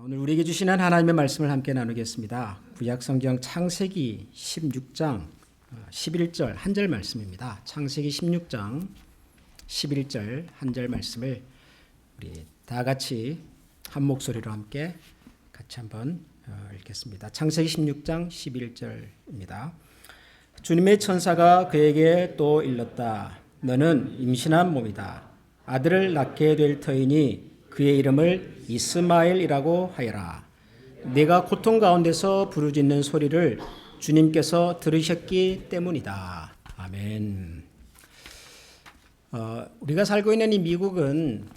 오늘 우리에게 주시는 하나님의 말씀을 함께 나누겠습니다. 구약성경 창세기 16장 11절 한 절 말씀입니다. 창세기 16장 11절 한 절 말씀을 우리 다 같이 한 목소리로 함께 같이 한번 읽겠습니다. 창세기 16장 11절입니다. 주님의 천사가 그에게 또 일렀다. 너는 임신한 몸이다. 아들을 낳게 될 터이니 그의 이름을 이스마엘이라고 하여라. 네가 고통 가운데서 부르짖는 소리를 주님께서 들으셨기 때문이다. 아멘. 우리가 살고 있는 이 미국은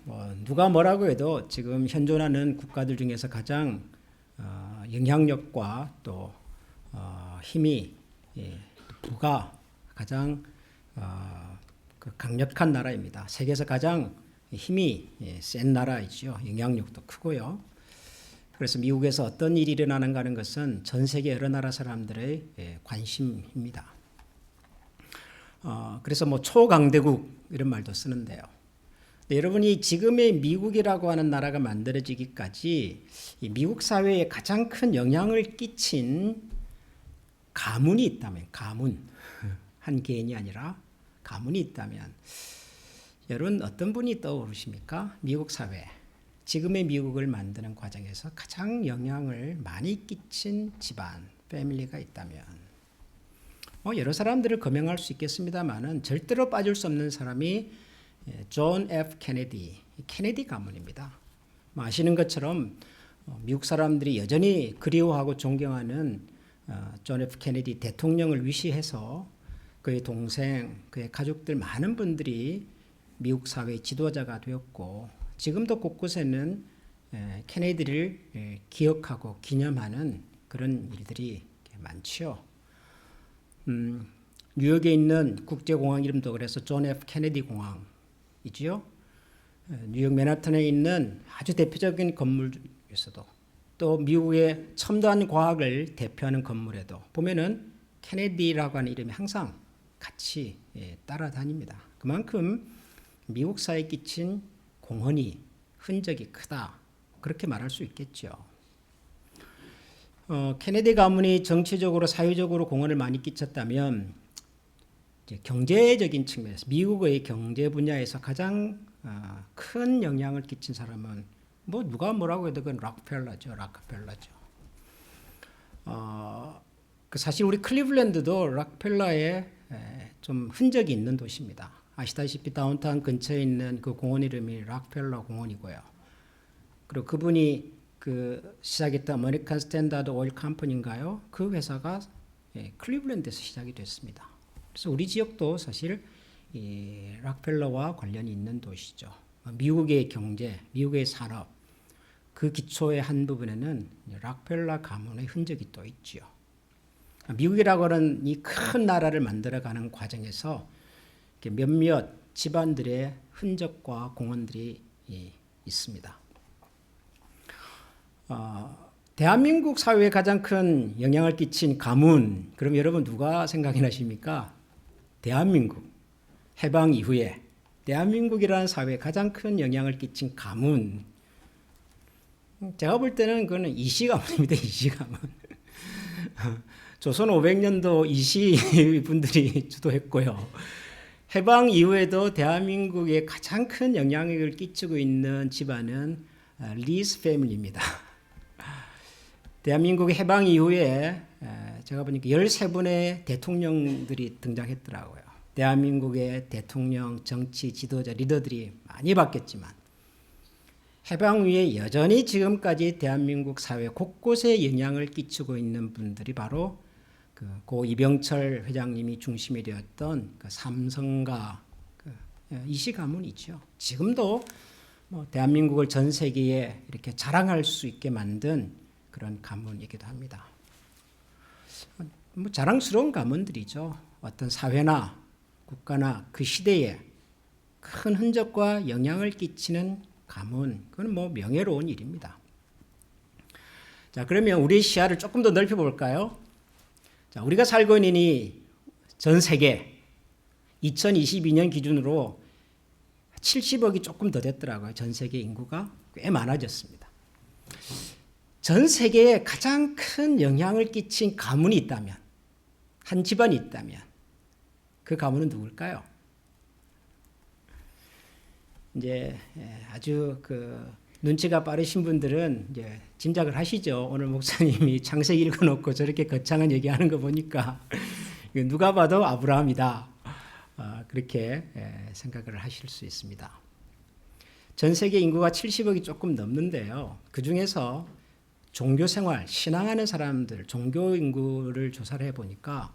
누가 뭐라고 해도 지금 현존하는 국가들 중에서 가장 영향력과 또 힘이 부가 가장 강력한 나라입니다. 세계에서 가장 힘이 센 나라이죠. 영향력도 크고요. 그래서 미국에서 어떤 일이 일어나는가 하는 것은 전 세계 여러 나라 사람들의 관심입니다. 그래서 초강대국 이런 말도 쓰는데요. 여러분이 지금의 미국이라고 하는 나라가 만들어지기까지 이 미국 사회에 가장 큰 영향을 끼친 가문이 있다면, 가문, 한 개인이 아니라 가문이 있다면 여러분 어떤 분이 떠오르십니까? 미국 사회, 지금의 미국을 만드는 과정에서 가장 영향을 많이 끼친 집안, 패밀리가 있다면 여러 사람들을 거명할 수 있겠습니다만은 절대로 빠질 수 없는 사람이 존 F. 케네디 가문입니다. 아시는 것처럼 미국 사람들이 여전히 그리워하고 존경하는 존 F. 케네디 대통령을 위시해서 그의 동생, 그의 가족들 많은 분들이 미국 사회의 지도자가 되었고 지금도 곳곳에는 케네디를 기억하고 기념하는 그런 일들이 많죠. 뉴욕에 있는 국제공항 이름도 그래서 존 F. 케네디 공항이지요. 뉴욕 맨하탄에 있는 아주 대표적인 건물 중에서도 또 미국의 첨단 과학을 대표하는 건물에도 보면은 케네디라고 하는 이름이 항상 같이 따라다닙니다. 그만큼 미국 사회에 끼친 공헌이 흔적이 크다 그렇게 말할 수 있겠죠. 케네디 가문이 정치적으로 사회적으로 공헌을 많이 끼쳤다면 이제 경제적인 측면에서 미국의 경제 분야에서 가장 큰 영향을 끼친 사람은 누가 뭐라고 해도 그건 락펠러죠. 사실 우리 클리블랜드도 락펠러의 좀 흔적이 있는 도시입니다. 아시다시피 다운타운 근처에 있는 그 공원 이름이 락펠러 공원이고요. 그리고 그분이 시작했던 아메리칸 스탠다드 오일 컴퍼니인가요? 그 회사가 클리블랜드에서 시작이 됐습니다. 그래서 우리 지역도 사실 이 락펠러와 관련이 있는 도시죠. 미국의 경제, 미국의 산업, 그 기초의 한 부분에는 락펠러 가문의 흔적이 또 있죠. 미국이라고 하는 이 큰 나라를 만들어가는 과정에서 몇몇 집안들의 흔적과 공헌들이 있습니다. 대한민국 사회에 가장 큰 영향을 끼친 가문, 그럼 여러분 누가 생각이 나십니까? 대한민국, 해방 이후에 대한민국이라는 사회에 가장 큰 영향을 끼친 가문. 제가 볼 때는 그거는 이시 가문입니다. 이시 가문. 조선 500년도 이시 분들이 주도했고요. 해방 이후에도 대한민국에 가장 큰 영향력을 끼치고 있는 집안은 리스 패밀리입니다. 대한민국의 해방 이후에 제가 보니까 13분의 대통령들이 등장했더라고요. 대한민국의 대통령, 정치, 지도자, 리더들이 많이 바뀌었지만 해방 후에 여전히 지금까지 대한민국 사회 곳곳에 영향을 끼치고 있는 분들이 바로 고 이병철 회장님이 중심이 되었던 삼성가 이시 가문이죠. 지금도 대한민국을 전 세계에 이렇게 자랑할 수 있게 만든 그런 가문이기도 합니다. 자랑스러운 가문들이죠. 어떤 사회나 국가나 그 시대에 큰 흔적과 영향을 끼치는 가문, 그건 명예로운 일입니다. 자, 그러면 우리의 시야를 조금 더 넓혀 볼까요? 자, 우리가 살고 있는 이 전 세계 2022년 기준으로 70억이 조금 더 됐더라고요. 전 세계 인구가 꽤 많아졌습니다. 전 세계에 가장 큰 영향을 끼친 가문이 있다면, 한 집안이 있다면 그 가문은 누굴까요? 이제 아주 눈치가 빠르신 분들은 이제 짐작을 하시죠. 오늘 목사님이 창세기 읽어놓고 저렇게 거창한 얘기하는 거 보니까 누가 봐도 아브라함이다. 그렇게 생각을 하실 수 있습니다. 전 세계 인구가 70억이 조금 넘는데요. 그 중에서 종교 생활, 신앙하는 사람들, 종교 인구를 조사를 해보니까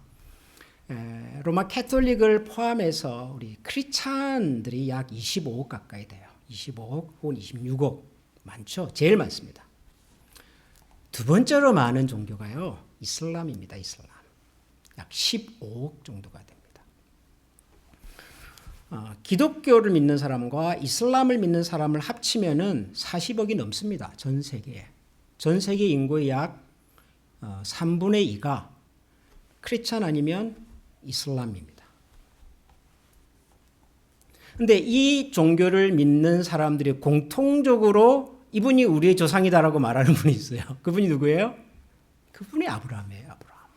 로마 캐톨릭을 포함해서 우리 크리스찬들이 약 25억 가까이 돼요. 25억 혹은 26억. 많죠? 제일 많습니다. 두 번째로 많은 종교가요, 이슬람입니다. 이슬람. 약 15억 정도가 됩니다. 기독교를 믿는 사람과 이슬람을 믿는 사람을 합치면은 40억이 넘습니다. 전 세계에. 전 세계 인구의 약 3분의 2가 크리스찬 아니면 이슬람입니다. 근데 이 종교를 믿는 사람들이 공통적으로 이분이 우리의 조상이다라고 말하는 분이 있어요. 그분이 누구예요? 그분이 아브라함이에요. 아브라함.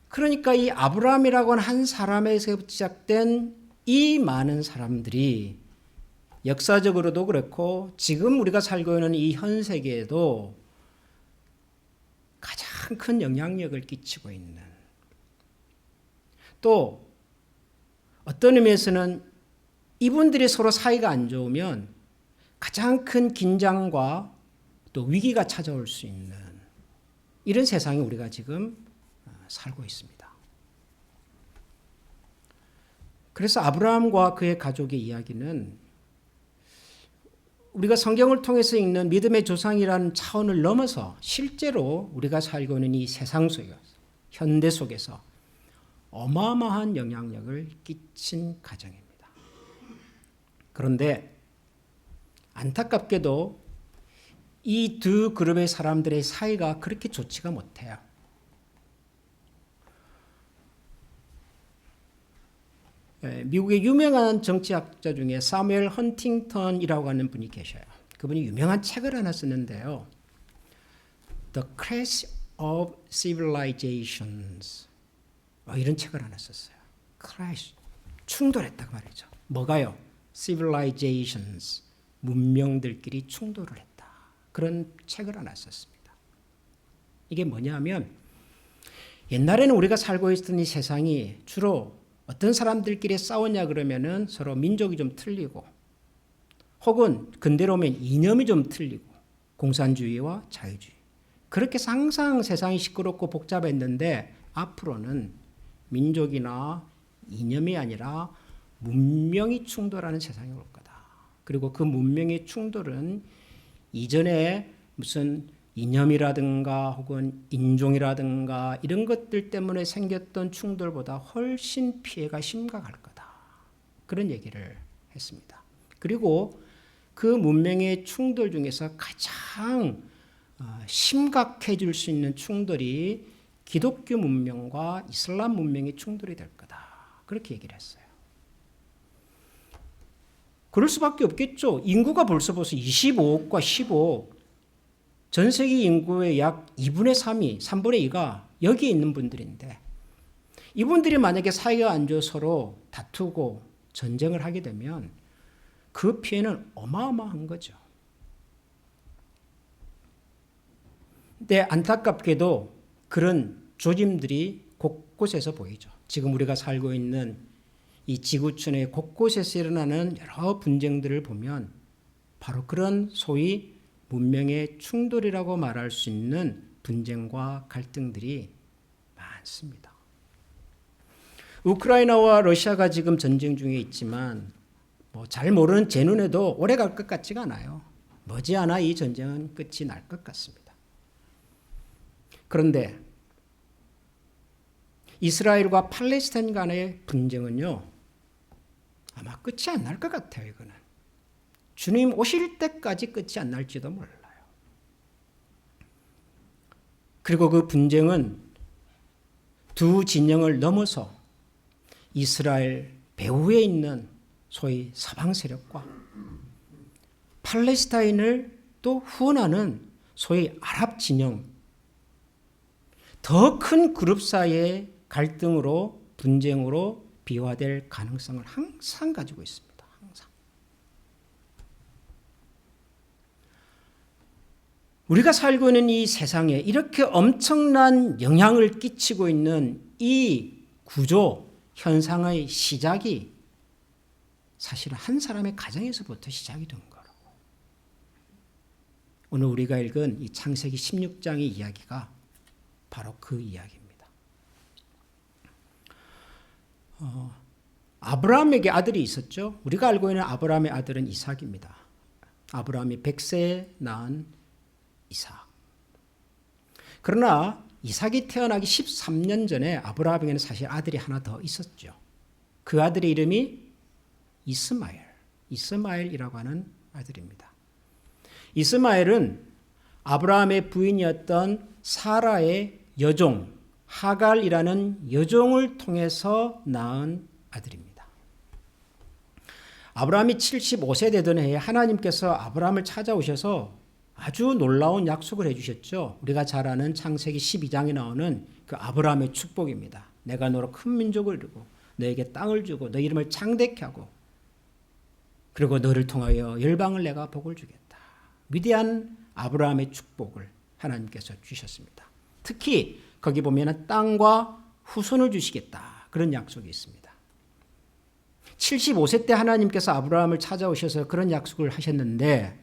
그러니까 이 아브라함이라고 하는 한 사람에서 시작된 이 많은 사람들이 역사적으로도 그렇고 지금 우리가 살고 있는 이 현 세계에도 가장 큰 영향력을 끼치고 있는, 또 어떤 의미에서는 이분들이 서로 사이가 안 좋으면 가장 큰 긴장과 또 위기가 찾아올 수 있는 이런 세상에 우리가 지금 살고 있습니다. 그래서 아브라함과 그의 가족의 이야기는 우리가 성경을 통해서 읽는 믿음의 조상이라는 차원을 넘어서 실제로 우리가 살고 있는 이 세상 속에서, 현대 속에서 어마어마한 영향력을 끼친 가정입니다. 그런데 안타깝게도 이 두 그룹의 사람들의 사이가 그렇게 좋지가 못해요. 미국의 유명한 정치학자 중에 사무엘 헌팅턴이라고 하는 분이 계셔요. 그분이 유명한 책을 하나 쓰는데요. The Crash of Civilizations, 이런 책을 하나 썼어요. Crash, 충돌했다고 말이죠. 뭐가요? Civilizations, 문명들끼리 충돌을 했다. 그런 책을 하나 썼습니다. 이게 뭐냐면 옛날에는 우리가 살고 있던 이 세상이 주로 어떤 사람들끼리 싸웠냐 그러면은 서로 민족이 좀 틀리고, 혹은 근대로 오면 이념이 좀 틀리고, 공산주의와 자유주의. 그렇게 항상 세상이 시끄럽고 복잡했는데 앞으로는 민족이나 이념이 아니라 문명이 충돌하는 세상이 올 거다. 그리고 그 문명의 충돌은 이전에 무슨 이념이라든가 혹은 인종이라든가 이런 것들 때문에 생겼던 충돌보다 훨씬 피해가 심각할 거다. 그런 얘기를 했습니다. 그리고 그 문명의 충돌 중에서 가장 심각해질 수 있는 충돌이 기독교 문명과 이슬람 문명의 충돌이 될 거다. 그렇게 얘기를 했어요. 그럴 수밖에 없겠죠. 인구가 벌써 25억과 15억, 전 세계 인구의 약 2분의 3이, 3분의 2가 여기에 있는 분들인데, 이분들이 만약에 사이가 안 좋아 서로 다투고 전쟁을 하게 되면 그 피해는 어마어마한 거죠. 근데 안타깝게도 그런 조짐들이 곳곳에서 보이죠. 지금 우리가 살고 있는 이 지구촌의 곳곳에서 일어나는 여러 분쟁들을 보면 바로 그런 소위 문명의 충돌이라고 말할 수 있는 분쟁과 갈등들이 많습니다. 우크라이나와 러시아가 지금 전쟁 중에 있지만 잘 모르는 제 눈에도 오래 갈 것 같지가 않아요. 머지않아 이 전쟁은 끝이 날 것 같습니다. 그런데 이스라엘과 팔레스타인 간의 분쟁은요, 아마 끝이 안 날 것 같아요. 이거는 주님 오실 때까지 끝이 안 날지도 몰라요. 그리고 그 분쟁은 두 진영을 넘어서 이스라엘 배후에 있는 소위 서방 세력과 팔레스타인을 또 후원하는 소위 아랍 진영, 더 큰 그룹 사이의 갈등으로 분쟁으로 비화될 가능성을 항상 가지고 있습니다. 항상. 우리가 살고 있는 이 세상에 이렇게 엄청난 영향을 끼치고 있는 이 구조, 현상의 시작이 사실은 한 사람의 가정에서부터 시작이 된 거라고. 오늘 우리가 읽은 이 창세기 16장의 이야기가 바로 그 이야기입니다. 아브라함에게 아들이 있었죠. 우리가 알고 있는 아브라함의 아들은 이삭입니다. 아브라함이 100세에 낳은 이삭. 그러나 이삭이 태어나기 13년 전에 아브라함에게는 사실 아들이 하나 더 있었죠. 그 아들의 이름이 이스마엘이라고 하는 아들입니다. 이스마엘은 아브라함의 부인이었던 사라의 여종 하갈이라는 여종을 통해서 낳은 아들입니다. 아브라함이 75세 되던 해에 하나님께서 아브라함을 찾아오셔서 아주 놀라운 약속을 해주셨죠. 우리가 잘 아는 창세기 12장에 나오는 그 아브라함의 축복입니다. 내가 너로 큰 민족을 이루고 너에게 땅을 주고 너 이름을 창대케 하고 그리고 너를 통하여 열방을 내가 복을 주겠다. 위대한 아브라함의 축복을 하나님께서 주셨습니다. 특히 거기 보면 땅과 후손을 주시겠다. 그런 약속이 있습니다. 75세 때 하나님께서 아브라함을 찾아오셔서 그런 약속을 하셨는데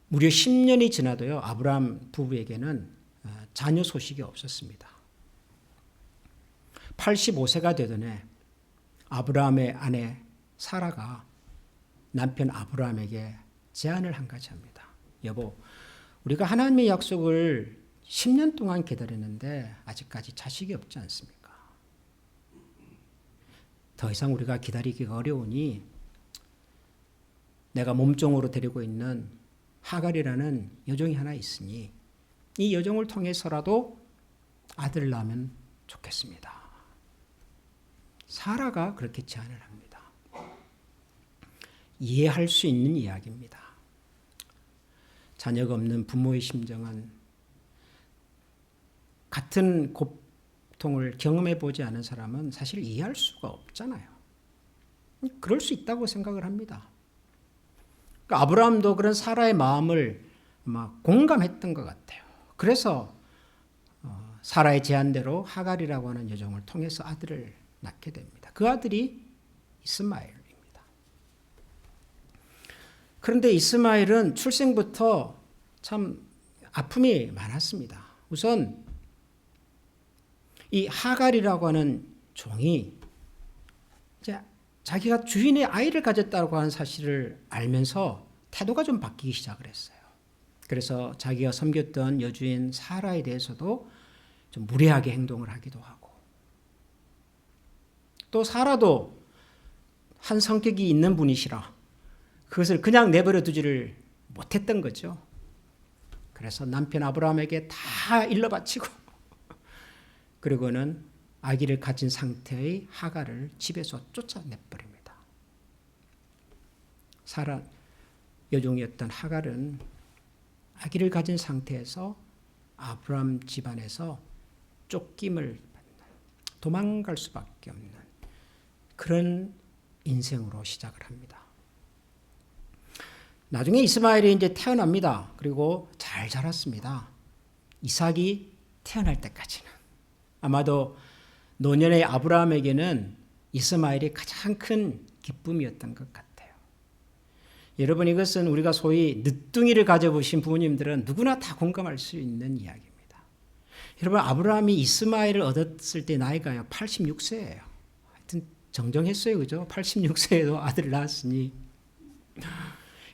무려 10년이 지나도요. 아브라함 부부에게는 자녀 소식이 없었습니다. 85세가 되던 해 아브라함의 아내 사라가 남편 아브라함에게 제안을 한 가지 합니다. 여보, 우리가 하나님의 약속을 10년 동안 기다렸는데 아직까지 자식이 없지 않습니까? 더 이상 우리가 기다리기가 어려우니 내가 몸종으로 데리고 있는 하갈이라는 여종이 하나 있으니 이 여종을 통해서라도 아들을 낳으면 좋겠습니다. 사라가 그렇게 제안을 합니다. 이해할 수 있는 이야기입니다. 자녀가 없는 부모의 심정은 같은 고통을 경험해 보지 않은 사람은 사실 이해할 수가 없잖아요. 그럴 수 있다고 생각을 합니다. 그러니까 아브라함도 그런 사라의 마음을 아마 공감했던 것 같아요. 그래서 사라의 제안대로 하갈이라고 하는 여종을 통해서 아들을 낳게 됩니다. 그 아들이 이스마엘입니다. 그런데 이스마엘은 출생부터 참 아픔이 많았습니다. 우선 이 하갈이라고 하는 종이 이제 자기가 주인의 아이를 가졌다고 하는 사실을 알면서 태도가 좀 바뀌기 시작을 했어요. 그래서 자기가 섬겼던 여주인 사라에 대해서도 좀 무례하게 행동을 하기도 하고 또 사라도 한 성격이 있는 분이시라 그것을 그냥 내버려 두지를 못했던 거죠. 그래서 남편 아브라함에게 다 일러 바치고 그리고는 아기를 가진 상태의 하갈을 집에서 쫓아내버립니다. 사라 여종이었던 하갈은 아기를 가진 상태에서 아브라함 집안에서 쫓김을 받는, 도망갈 수밖에 없는 그런 인생으로 시작을 합니다. 나중에 이스마엘이 이제 태어납니다. 그리고 잘 자랐습니다. 이삭이 태어날 때까지는 아마도 노년의 아브라함에게는 이스마엘이 가장 큰 기쁨이었던 것 같아요. 여러분 이것은 우리가 소위 늦둥이를 가져보신 부모님들은 누구나 다 공감할 수 있는 이야기입니다. 여러분 아브라함이 이스마엘을 얻었을 때 나이가요 86세예요. 하여튼 정정했어요. 그죠? 86세에도 아들을 낳았으니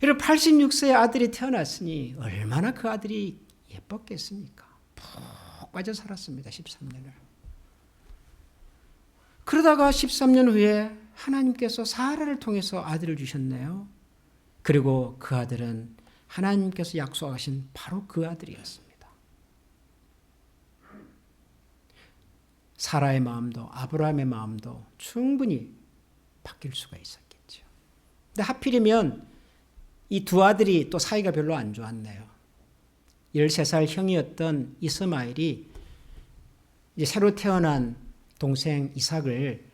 여러분 86세에 아들이 태어났으니 얼마나 그 아들이 예뻤겠습니까? 푹 빠져 살았습니다. 13년을. 그러다가 13년 후에 하나님께서 사라를 통해서 아들을 주셨네요. 그리고 그 아들은 하나님께서 약속하신 바로 그 아들이었습니다. 사라의 마음도 아브라함의 마음도 충분히 바뀔 수가 있었겠죠. 근데 하필이면 이 두 아들이 또 사이가 별로 안 좋았네요. 13살 형이었던 이스마엘이 이제 새로 태어난 동생 이삭을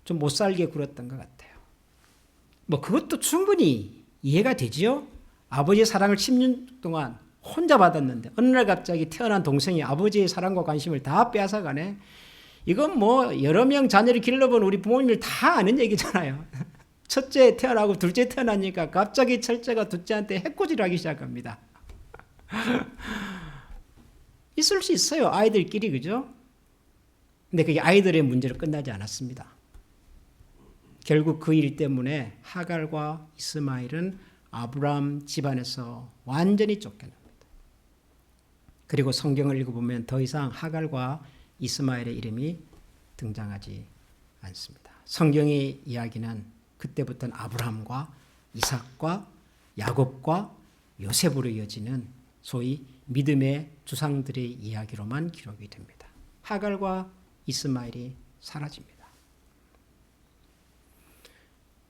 좀 못 살게 굴었던 것 같아요. 뭐 그것도 충분히 이해가 되지요. 아버지의 사랑을 10년 동안 혼자 받았는데 어느 날 갑자기 태어난 동생이 아버지의 사랑과 관심을 다 빼앗아가네. 이건 뭐 여러 명 자녀를 길러본 우리 부모님들 다 아는 얘기잖아요. 첫째 태어나고 둘째 태어나니까 갑자기 첫째가 둘째한테 해코지를 하기 시작합니다. 있을 수 있어요. 아이들끼리, 그죠? 근데 그게 아이들의 문제로 끝나지 않았습니다. 결국 그 일 때문에 하갈과 이스마엘은 아브람 집안에서 완전히 쫓겨납니다. 그리고 성경을 읽어보면 더 이상 하갈과 이스마엘의 이름이 등장하지 않습니다. 성경의 이야기는 그때부터는 아브람과 이삭과 야곱과 요셉으로 이어지는 소위 믿음의 주상들의 이야기로만 기록이 됩니다. 하갈과 이스마엘이 사라집니다.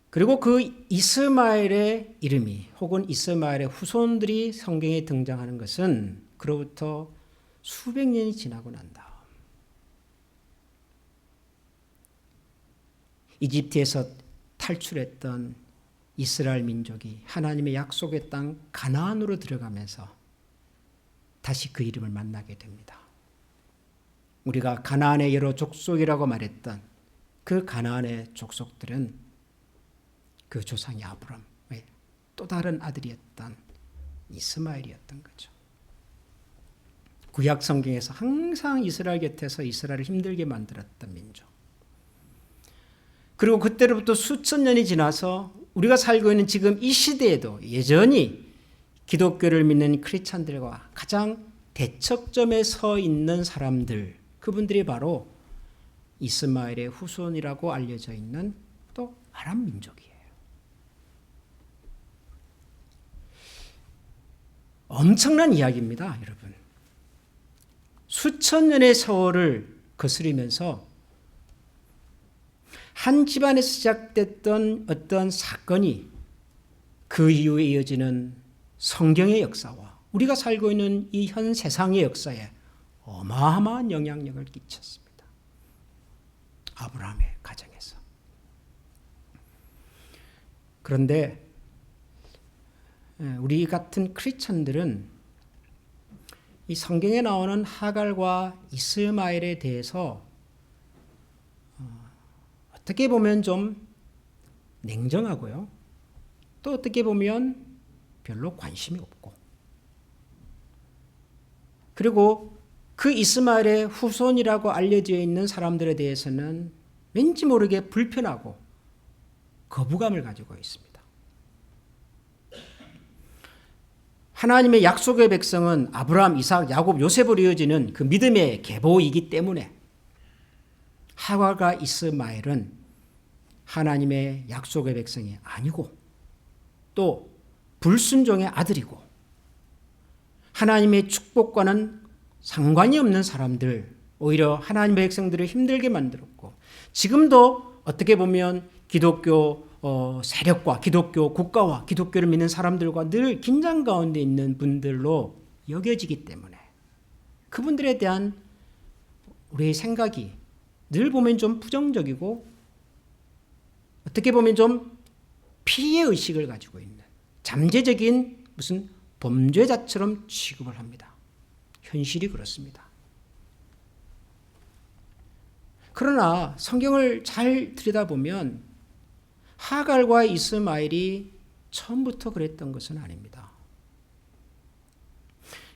그리고 그 이스마엘의 이름이 혹은 이스마엘의 후손들이 성경에 등장하는 것은 그로부터 수백 년이 지나고 난 다음 이집트에서 탈출했던 이스라엘 민족이 하나님의 약속의 땅 가나안으로 들어가면서 다시 그 이름을 만나게 됩니다. 우리가 가나안의 여러 족속이라고 말했던 그 가나안의 족속들은 그 조상이 아브람의 또 다른 아들이었던 이스마엘이었던 거죠. 구약 성경에서 항상 이스라엘 곁에서 이스라엘을 힘들게 만들었던 민족. 그리고 그때로부터 수천 년이 지나서 우리가 살고 있는 지금 이 시대에도 여전히 기독교를 믿는 크리스찬들과 가장 대척점에 서 있는 사람들, 그분들이 바로 이스마엘의 후손이라고 알려져 있는 또 아람 민족이에요. 엄청난 이야기입니다, 여러분. 수천 년의 세월을 거스리면서 한 집안에서 시작됐던 어떤 사건이 그 이후에 이어지는 성경의 역사와 우리가 살고 있는 이 현 세상의 역사에 어마어마한 영향력을 끼쳤습니다. 아브라함의 가정에서. 그런데 우리 같은 크리스천들은 이 성경에 나오는 하갈과 이스마엘에 대해서 어떻게 보면 좀 냉정하고요. 또 어떻게 보면 별로 관심이 없고. 그리고 그 이스마엘의 후손이라고 알려져 있는 사람들에 대해서는 왠지 모르게 불편하고 거부감을 가지고 있습니다. 하나님의 약속의 백성은 아브라함, 이삭, 야곱, 요셉으로 이어지는 그 믿음의 계보이기 때문에 하갈과 이스마엘은 하나님의 약속의 백성이 아니고 또 불순종의 아들이고 하나님의 축복과는 상관이 없는 사람들, 오히려 하나님의 백성들을 힘들게 만들었고 지금도 어떻게 보면 기독교 세력과 기독교 국가와 기독교를 믿는 사람들과 늘 긴장 가운데 있는 분들로 여겨지기 때문에 그분들에 대한 우리의 생각이 늘 보면 좀 부정적이고 어떻게 보면 좀 피해의식을 가지고 있는 잠재적인 무슨 범죄자처럼 취급을 합니다. 현실이 그렇습니다. 그러나 성경을 잘 들여다보면 하갈과 이스마엘이 처음부터 그랬던 것은 아닙니다.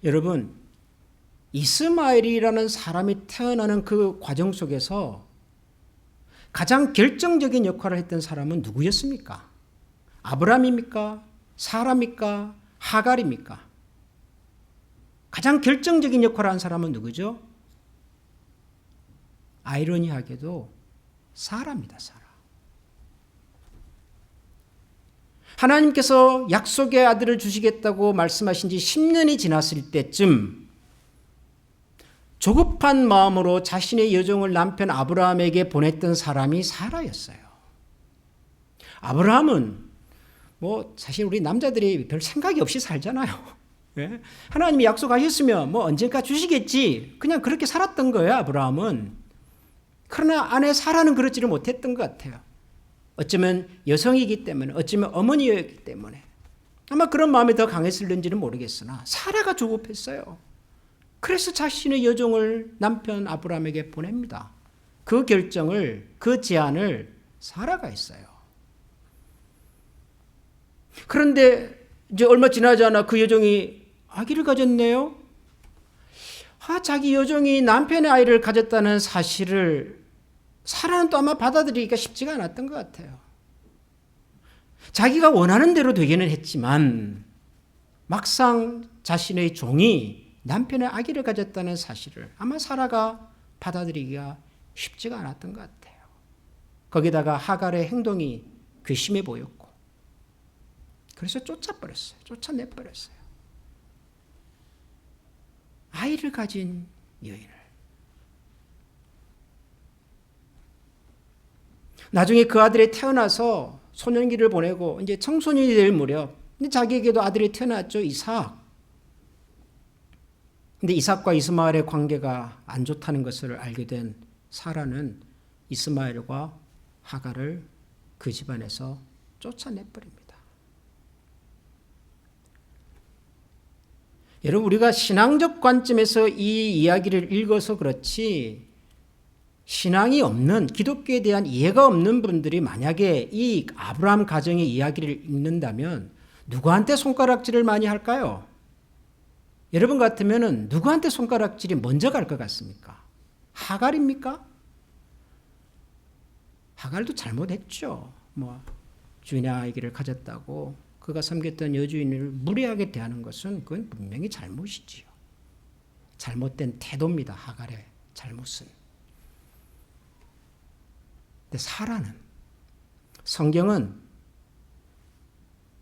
여러분, 이스마엘이라는 사람이 태어나는 그 과정 속에서 가장 결정적인 역할을 했던 사람은 누구였습니까? 아브라함입니까? 사라입니까? 하갈입니까? 가장 결정적인 역할을 한 사람은 누구죠? 아이러니하게도 사라입니다. 사라. 하나님께서 약속의 아들을 주시겠다고 말씀하신 지 10년이 지났을 때쯤 조급한 마음으로 자신의 여종을 남편 아브라함에게 보냈던 사람이 사라였어요. 아브라함은 뭐 사실 우리 남자들이 별 생각이 없이 살잖아요. 예? 하나님이 약속하셨으면 뭐 언젠가 주시겠지. 그냥 그렇게 살았던 거예요, 아브라함은. 그러나 아내 사라는 그렇지를 못했던 것 같아요. 어쩌면 여성이기 때문에, 어쩌면 어머니였기 때문에 아마 그런 마음이 더 강했을는지는 모르겠으나 사라가 조급했어요. 그래서 자신의 여종을 남편 아브라함에게 보냅니다. 그 결정을, 그 제안을 사라가 했어요. 그런데 이제 얼마 지나지 않아 그 여종이 아기를 가졌네요. 자기 여종이 남편의 아이를 가졌다는 사실을 사라는 또 아마 받아들이기가 쉽지가 않았던 것 같아요. 자기가 원하는 대로 되기는 했지만 막상 자신의 종이 남편의 아기를 가졌다는 사실을 아마 사라가 받아들이기가 쉽지가 않았던 것 같아요. 거기다가 하갈의 행동이 괘씸해 보였고 그래서 쫓아버렸어요. 쫓아내버렸어요. 아이를 가진 여인을. 나중에 그 아들이 태어나서 소년기를 보내고 이제 청소년이 될 무렵 자기에게도 아들이 태어났죠. 이삭. 근데 이삭과 이스마엘의 관계가 안 좋다는 것을 알게 된 사라는 이스마엘과 하갈을 그 집안에서 쫓아내버립니다. 여러분, 우리가 신앙적 관점에서 이 이야기를 읽어서 그렇지 신앙이 없는, 기독교에 대한 이해가 없는 분들이 만약에 이 아브라함 가정의 이야기를 읽는다면 누구한테 손가락질을 많이 할까요? 여러분 같으면 누구한테 손가락질이 먼저 갈 것 같습니까? 하갈입니까? 하갈도 잘못했죠. 주인의 아기를 가졌다고 그가 섬겼던 여주인을 무례하게 대하는 것은 그건 분명히 잘못이지요. 잘못된 태도입니다. 하갈의 잘못은. 근데 사라는, 성경은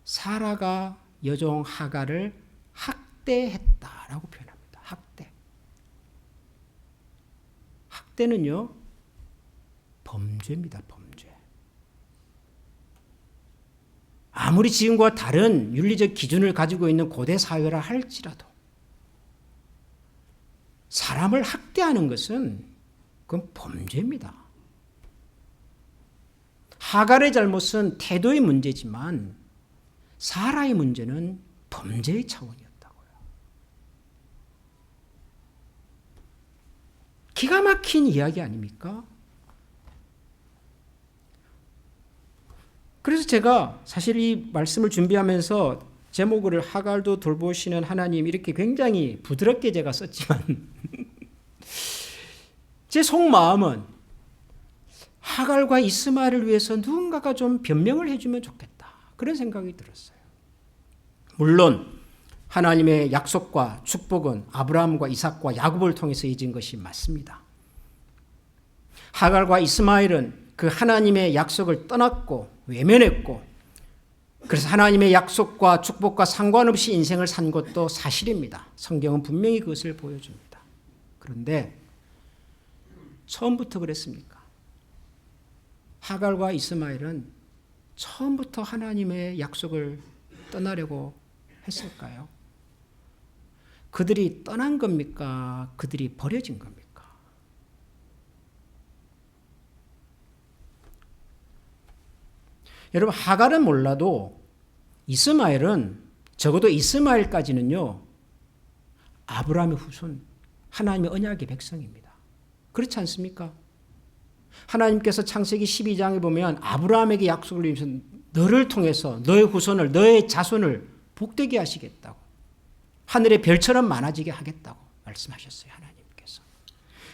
사라가 여종 하갈을 학대했다라고 표현합니다. 학대. 학대는요, 범죄입니다. 범죄. 아무리 지금과 다른 윤리적 기준을 가지고 있는 고대 사회라 할지라도 사람을 학대하는 것은 그건 범죄입니다. 하갈의 잘못은 태도의 문제지만 사라의 문제는 범죄의 차원이었다고요. 기가 막힌 이야기 아닙니까? 그래서 제가 사실 이 말씀을 준비하면서 제목을 하갈도 돌보시는 하나님 이렇게 굉장히 부드럽게 제가 썼지만 제 속마음은 하갈과 이스마엘을 위해서 누군가가 좀 변명을 해주면 좋겠다. 그런 생각이 들었어요. 물론 하나님의 약속과 축복은 아브라함과 이삭과 야곱을 통해서 이진 것이 맞습니다. 하갈과 이스마엘은 그 하나님의 약속을 떠났고 외면했고 그래서 하나님의 약속과 축복과 상관없이 인생을 산 것도 사실입니다. 성경은 분명히 그것을 보여줍니다. 그런데 처음부터 그랬습니까? 하갈과 이스마엘은 처음부터 하나님의 약속을 떠나려고 했을까요? 그들이 떠난 겁니까? 그들이 버려진 겁니까? 여러분, 하갈은 몰라도 이스마엘은 적어도 이스마엘까지는요, 아브라함의 후손, 하나님의 언약의 백성입니다. 그렇지 않습니까? 하나님께서 창세기 12장에 보면 아브라함에게 약속을 주면서 너를 통해서 너의 후손을, 너의 자손을 복되게 하시겠다고, 하늘의 별처럼 많아지게 하겠다고 말씀하셨어요. 하나님께서.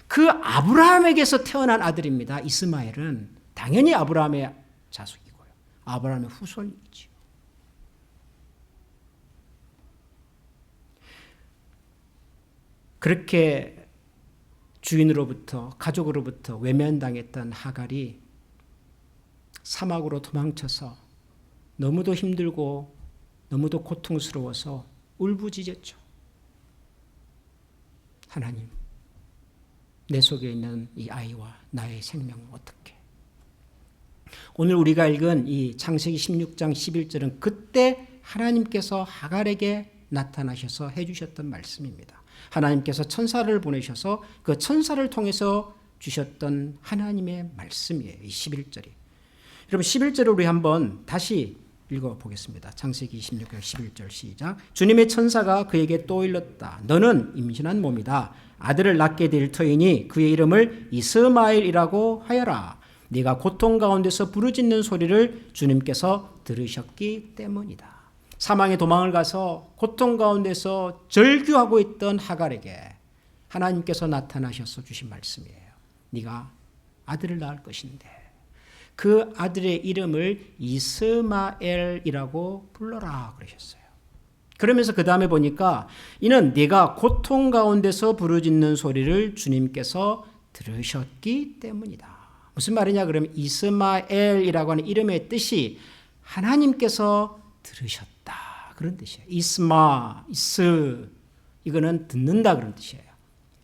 그 아브라함에게서 태어난 아들입니다. 이스마엘은 당연히 아브라함의 자손이고요. 아브라함의 후손이지요. 그렇게 주인으로부터, 가족으로부터 외면당했던 하갈이 사막으로 도망쳐서 너무도 힘들고 너무도 고통스러워서 울부짖었죠. 하나님, 내 속에 있는 이 아이와 나의 생명은 어떻게? 오늘 우리가 읽은 이 창세기 16장 11절은 그때 하나님께서 하갈에게 나타나셔서 해주셨던 말씀입니다. 하나님께서 천사를 보내셔서 그 천사를 통해서 주셨던 하나님의 말씀이에요. 이 11절이. 여러분 11절을 우리 한번 다시 읽어보겠습니다. 창세기 26장 11절 시작. 주님의 천사가 그에게 또 일렀다. 너는 임신한 몸이다. 아들을 낳게 될 터이니 그의 이름을 이스마엘이라고 하여라. 네가 고통 가운데서 부르짖는 소리를 주님께서 들으셨기 때문이다. 사망의 도망을 가서 고통 가운데서 절규하고 있던 하갈에게 하나님께서 나타나셔서 주신 말씀이에요. 네가 아들을 낳을 것인데 그 아들의 이름을 이스마엘이라고 불러라 그러셨어요. 그러면서 그 다음에 보니까 이는 네가 고통 가운데서 부르짖는 소리를 주님께서 들으셨기 때문이다. 무슨 말이냐 그러면 이스마엘이라고 하는 이름의 뜻이 하나님께서 들으셨다 그런 뜻이에요. 이스 이거는 듣는다 그런 뜻이에요.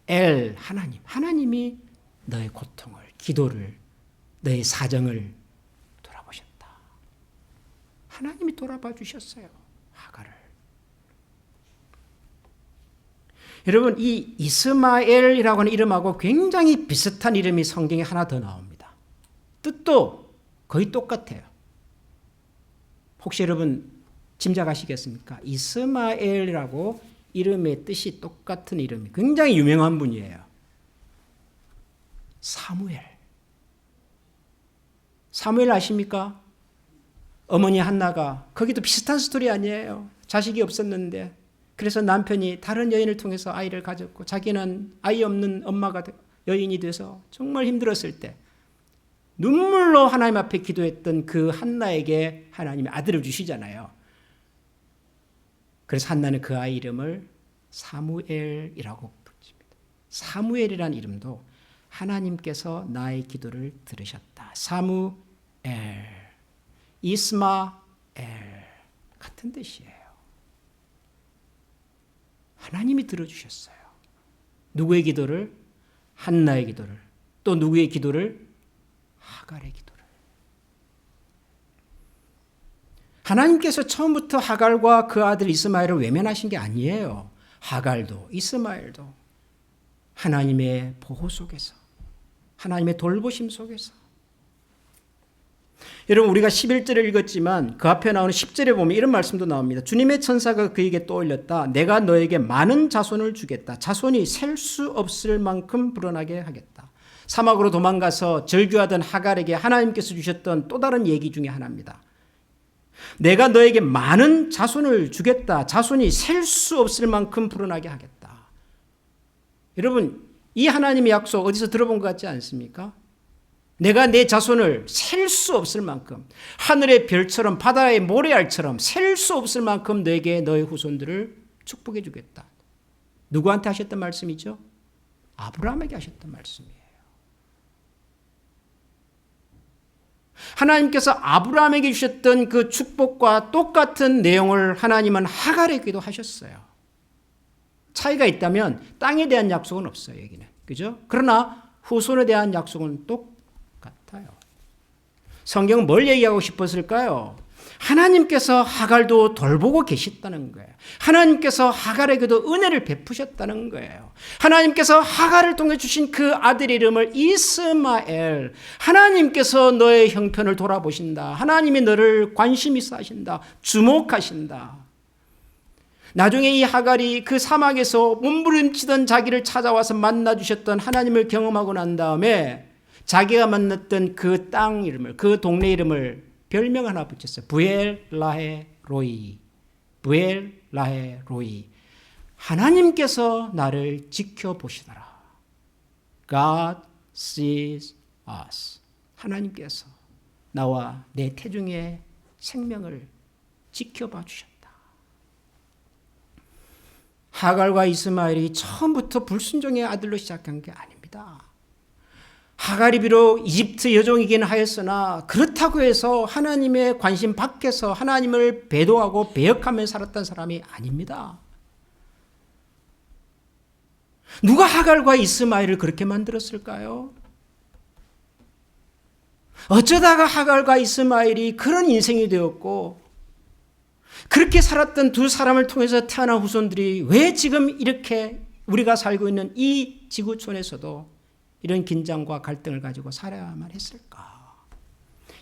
엘 하나님, 하나님이 너의 고통을, 기도를, 너의 사정을 돌아보셨다. 하나님이 돌아봐 주셨어요. 하갈을. 여러분 이 이스마엘이라고 하는 이름하고 굉장히 비슷한 이름이 성경에 하나 더 나옵니다. 뜻도 거의 똑같아요. 혹시 여러분 짐작하시겠습니까? 이스마엘이라고 이름의 뜻이 똑같은 이름이 굉장히 유명한 분이에요. 사무엘. 사무엘 아십니까? 어머니 한나가 거기도 비슷한 스토리 아니에요. 자식이 없었는데 그래서 남편이 다른 여인을 통해서 아이를 가졌고 자기는 아이 없는 엄마가 여인이 돼서 정말 힘들었을 때 눈물로 하나님 앞에 기도했던 그 한나에게 하나님이 아들을 주시잖아요. 그래서 한나는 그 아이 이름을 사무엘이라고 부릅니다. 사무엘이라는 이름도 하나님께서 나의 기도를 들으셨다. 사무엘, 이스마엘 같은 뜻이에요. 하나님이 들어주셨어요. 누구의 기도를? 한나의 기도를. 또 누구의 기도를? 하갈의 기도를. 하나님께서 처음부터 하갈과 그 아들 이스마엘을 외면하신 게 아니에요. 하갈도 이스마엘도 하나님의 보호 속에서, 하나님의 돌보심 속에서. 여러분 우리가 11절을 읽었지만 그 앞에 나오는 10절에 보면 이런 말씀도 나옵니다. 주님의 천사가 그에게 떠올렸다. 내가 너에게 많은 자손을 주겠다. 자손이 셀 수 없을 만큼 불어나게 하겠다. 사막으로 도망가서 절규하던 하갈에게 하나님께서 주셨던 또 다른 얘기 중에 하나입니다. 내가 너에게 많은 자손을 주겠다. 자손이 셀 수 없을 만큼 불어나게 하겠다. 여러분 이 하나님의 약속 어디서 들어본 것 같지 않습니까? 내가 내 자손을 셀 수 없을 만큼 하늘의 별처럼 바다의 모래알처럼 셀 수 없을 만큼 너에게 너의 후손들을 축복해 주겠다. 누구한테 하셨던 말씀이죠? 아브라함에게 하셨던 말씀이에요. 하나님께서 아브라함에게 주셨던 그 축복과 똑같은 내용을 하나님은 하갈에게도 하셨어요. 차이가 있다면 땅에 대한 약속은 없어요. 여기는. 그죠? 그러나 후손에 대한 약속은 똑같아요. 성경은 뭘 얘기하고 싶었을까요? 하나님께서 하갈도 돌보고 계셨다는 거예요. 하나님께서 하갈에게도 은혜를 베푸셨다는 거예요. 하나님께서 하갈을 통해 주신 그 아들의 이름을 이스마엘, 하나님께서 너의 형편을 돌아보신다. 하나님이 너를 관심 있어 하신다. 주목하신다. 나중에 이 하갈이 그 사막에서 몸부림치던 자기를 찾아와서 만나주셨던 하나님을 경험하고 난 다음에 자기가 만났던 그 땅 이름을, 그 동네 이름을 별명 하나 붙였어요. 부엘라헤 로이. 부엘라헤 로이. 하나님께서 나를 지켜보시더라. God sees us. 하나님께서 나와 내 태중의 생명을 지켜봐 주셨다. 하갈과 이스마엘이 처음부터 불순종의 아들로 시작한 게 아닙니다. 하갈이 비록 이집트 여종이긴 하였으나 그렇다고 해서 하나님의 관심 밖에서 하나님을 배도하고 배역하며 살았던 사람이 아닙니다. 누가 하갈과 이스마엘을 그렇게 만들었을까요? 어쩌다가 하갈과 이스마엘이 그런 인생이 되었고 그렇게 살았던 두 사람을 통해서 태어난 후손들이 왜 지금 이렇게 우리가 살고 있는 이 지구촌에서도 이런 긴장과 갈등을 가지고 살아야만 했을까?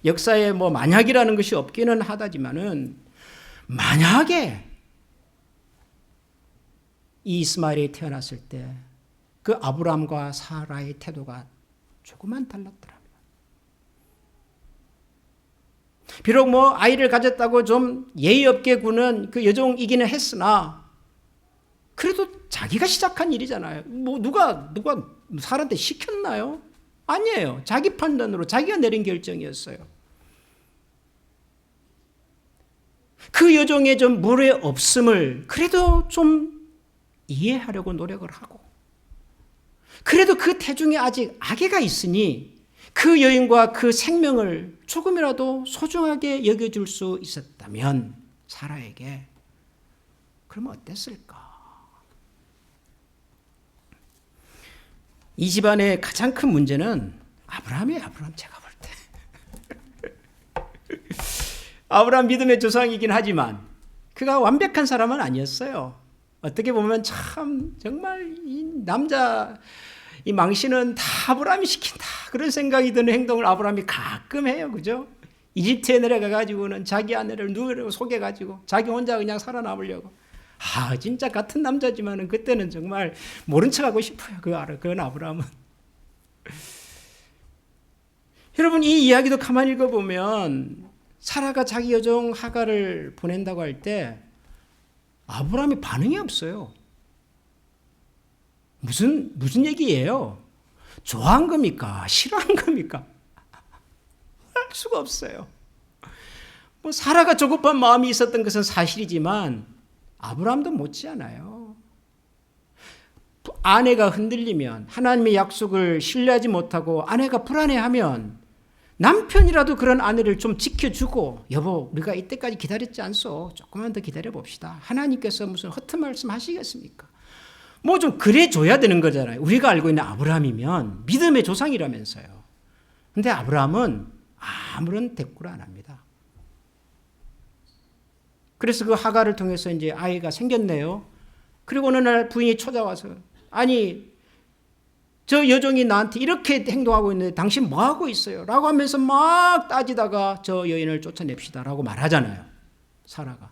역사에 뭐 만약이라는 것이 없기는 하다지만은 만약에 이 이스마엘이 태어났을 때 그 아브라함과 사라의 태도가 조금만 달랐더라면, 비록 뭐 아이를 가졌다고 좀 예의 없게 구는 그 여종이기는 했으나 그래도 자기가 시작한 일이잖아요. 뭐 누가 사람한테 시켰나요? 아니에요. 자기 판단으로 자기가 내린 결정이었어요. 그 여종의 좀 물의 없음을 그래도 좀 이해하려고 노력을 하고, 그래도 그 태중에 아직 아기가 있으니 그 여인과 그 생명을 조금이라도 소중하게 여겨줄 수 있었다면 사라에게, 그러면 어땠을까? 이 집안의 가장 큰 문제는 아브라함이에요. 아브라함, 제가 볼 때. 아브라함 믿음의 조상이긴 하지만 그가 완벽한 사람은 아니었어요. 어떻게 보면 참 정말 이 남자 이 망신은 다 아브라함이 시킨다 그런 생각이 드는 행동을 아브라함이 가끔 해요. 그죠? 이집트에 내려가가지고는 자기 아내를 누구라고 속여가지고 자기 혼자 그냥 살아남으려고. 진짜 같은 남자지만은 그때는 정말 모른 척하고 싶어요. 그건 아브라함은. 여러분, 이 이야기도 가만히 읽어보면 사라가 자기 여종 하갈을 보낸다고 할 때 아브라함이 반응이 없어요. 무슨 얘기예요? 좋아한 겁니까? 싫어한 겁니까? 할 수가 없어요. 뭐 사라가 조급한 마음이 있었던 것은 사실이지만 아브라함도 못지않아요. 아내가 흔들리면, 하나님의 약속을 신뢰하지 못하고 아내가 불안해하면 남편이라도 그런 아내를 좀 지켜주고, 여보 우리가 이때까지 기다렸지 않소? 조금만 더 기다려봅시다. 하나님께서 무슨 허튼 말씀 하시겠습니까? 뭐 좀 그래 줘야 되는 거잖아요. 우리가 알고 있는 아브라함이면 믿음의 조상이라면서요. 근데 아브라함은 아무런 대꾸를 안 합니다. 그래서 그 하갈을 통해서 이제 아이가 생겼네요. 그리고 어느 날 부인이 찾아와서, 아니 저 여종이 나한테 이렇게 행동하고 있는데 당신 뭐 하고 있어요? 라고 하면서 막 따지다가 저 여인을 쫓아냅시다 라고 말하잖아요. 사라가.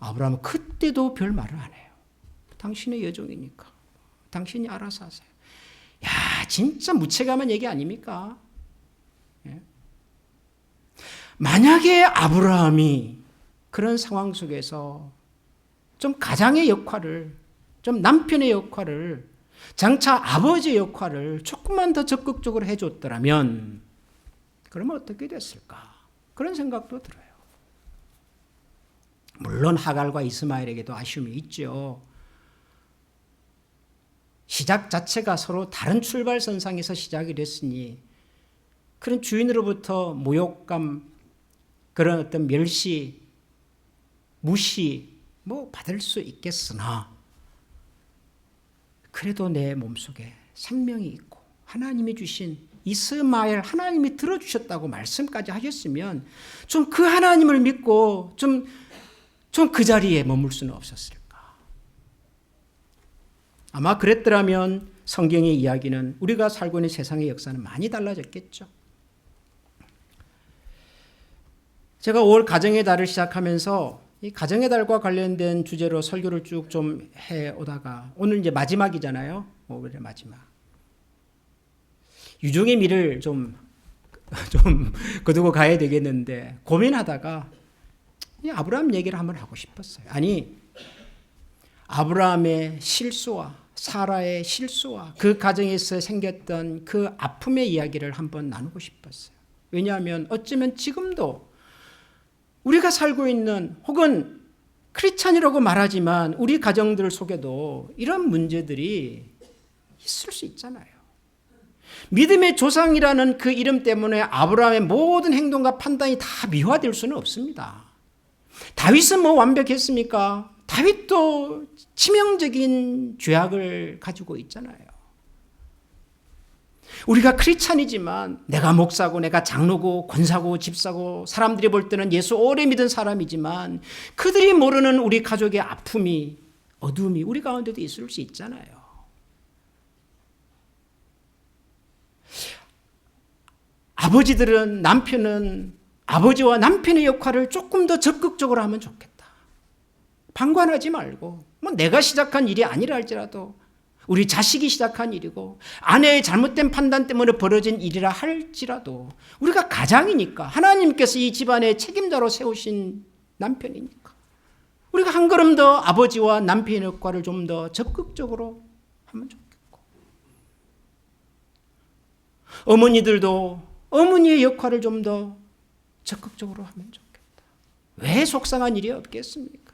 아브라함은 그때도 별 말을 안 해요. 당신의 여종이니까 당신이 알아서 하세요. 야, 진짜 무책임한 얘기 아닙니까? 예? 만약에 아브라함이 그런 상황 속에서 좀 가장의 역할을, 좀 남편의 역할을, 장차 아버지의 역할을 조금만 더 적극적으로 해줬더라면 그러면 어떻게 됐을까? 그런 생각도 들어요. 물론 하갈과 이스마엘에게도 아쉬움이 있죠. 시작 자체가 서로 다른 출발선상에서 시작이 됐으니 그런 주인으로부터 모욕감, 그런 어떤 멸시, 무시 뭐 받을 수 있겠으나 그래도 내 몸속에 생명이 있고 하나님이 주신 이스마엘, 하나님이 들어주셨다고 말씀까지 하셨으면 좀 그 하나님을 믿고 좀 그 자리에 머물 수는 없었을까? 아마 그랬더라면 성경의 이야기는, 우리가 살고 있는 세상의 역사는 많이 달라졌겠죠. 제가 5월 가정의 달을 시작하면서 이 가정의 달과 관련된 주제로 설교를 쭉 좀 해오다가 오늘 이제 마지막이잖아요. 5월의 마지막. 유종의 미를 좀 거두고 가야 되겠는데 고민하다가 이 아브라함 얘기를 한번 하고 싶었어요. 아니, 아브라함의 실수와 사라의 실수와 그 가정에서 생겼던 그 아픔의 이야기를 한번 나누고 싶었어요. 왜냐하면 어쩌면 지금도 우리가 살고 있는, 혹은 크리스찬이라고 말하지만 우리 가정들 속에도 이런 문제들이 있을 수 있잖아요. 믿음의 조상이라는 그 이름 때문에 아브라함의 모든 행동과 판단이 다 미화될 수는 없습니다. 다윗은 뭐 완벽했습니까? 다윗도 치명적인 죄악을 가지고 있잖아요. 우리가 크리스찬이지만 내가 목사고 내가 장로고 권사고 집사고 사람들이 볼 때는 예수 오래 믿은 사람이지만 그들이 모르는 우리 가족의 아픔이 어둠이 우리 가운데도 있을 수 있잖아요. 아버지들은 남편은 아버지와 남편의 역할을 조금 더 적극적으로 하면 좋겠다. 방관하지 말고 뭐 내가 시작한 일이 아니라 할지라도 우리 자식이 시작한 일이고 아내의 잘못된 판단 때문에 벌어진 일이라 할지라도 우리가 가장이니까 하나님께서 이 집안의 책임자로 세우신 남편이니까 우리가 한 걸음 더 아버지와 남편의 역할을 좀 더 적극적으로 하면 좋겠고 어머니들도 어머니의 역할을 좀 더 적극적으로 하면 좋겠다. 왜 속상한 일이 없겠습니까?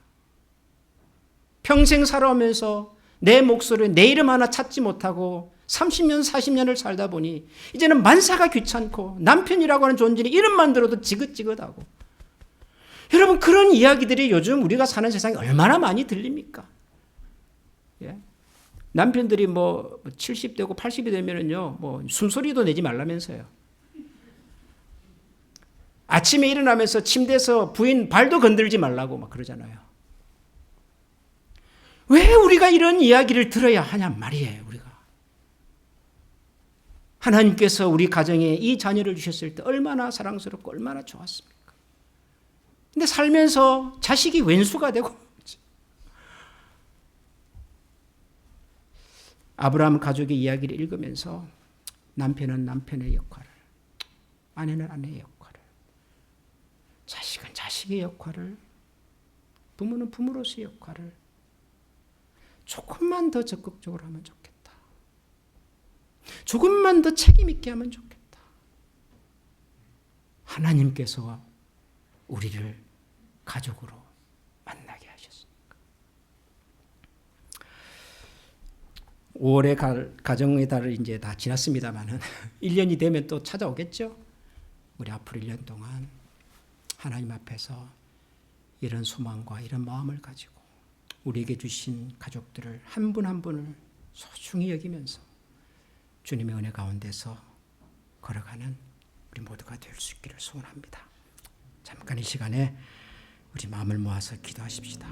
평생 살아오면서 내 목소리, 내 이름 하나 찾지 못하고 30년, 40년을 살다 보니 이제는 만사가 귀찮고 남편이라고 하는 존재는 이름만 들어도 지긋지긋하고 여러분 그런 이야기들이 요즘 우리가 사는 세상에 얼마나 많이 들립니까? 예? 남편들이 뭐 70대고 80이 되면은요, 뭐 숨소리도 내지 말라면서요. 아침에 일어나면서 침대에서 부인 발도 건들지 말라고 막 그러잖아요. 왜 우리가 이런 이야기를 들어야 하냐 말이에요, 우리가. 하나님께서 우리 가정에 이 자녀를 주셨을 때 얼마나 사랑스럽고 얼마나 좋았습니까? 근데 살면서 자식이 왼수가 되고 아브라함 가족의 이야기를 읽으면서 남편은 남편의 역할을, 아내는 아내의 역할을, 자식은 자식의 역할을, 부모는 부모로서의 역할을 조금만 더 적극적으로 하면 좋겠다. 조금만 더 책임 있게 하면 좋겠다. 하나님께서 우리를 가족으로 만나게 하셨습니까? 5월의 가정의 달을 이제 다 지났습니다만은 1년이 되면 또 찾아오겠죠? 우리 앞으로 1년 동안 하나님 앞에서 이런 소망과 이런 마음을 가지고 우리에게 주신 가족들을 한 분 한 분을 소중히 여기면서 주님의 은혜 가운데서 걸어가는 우리 모두가 될 수 있기를 소원합니다. 잠깐 이 시간에 우리 마음을 모아서 기도하십시다.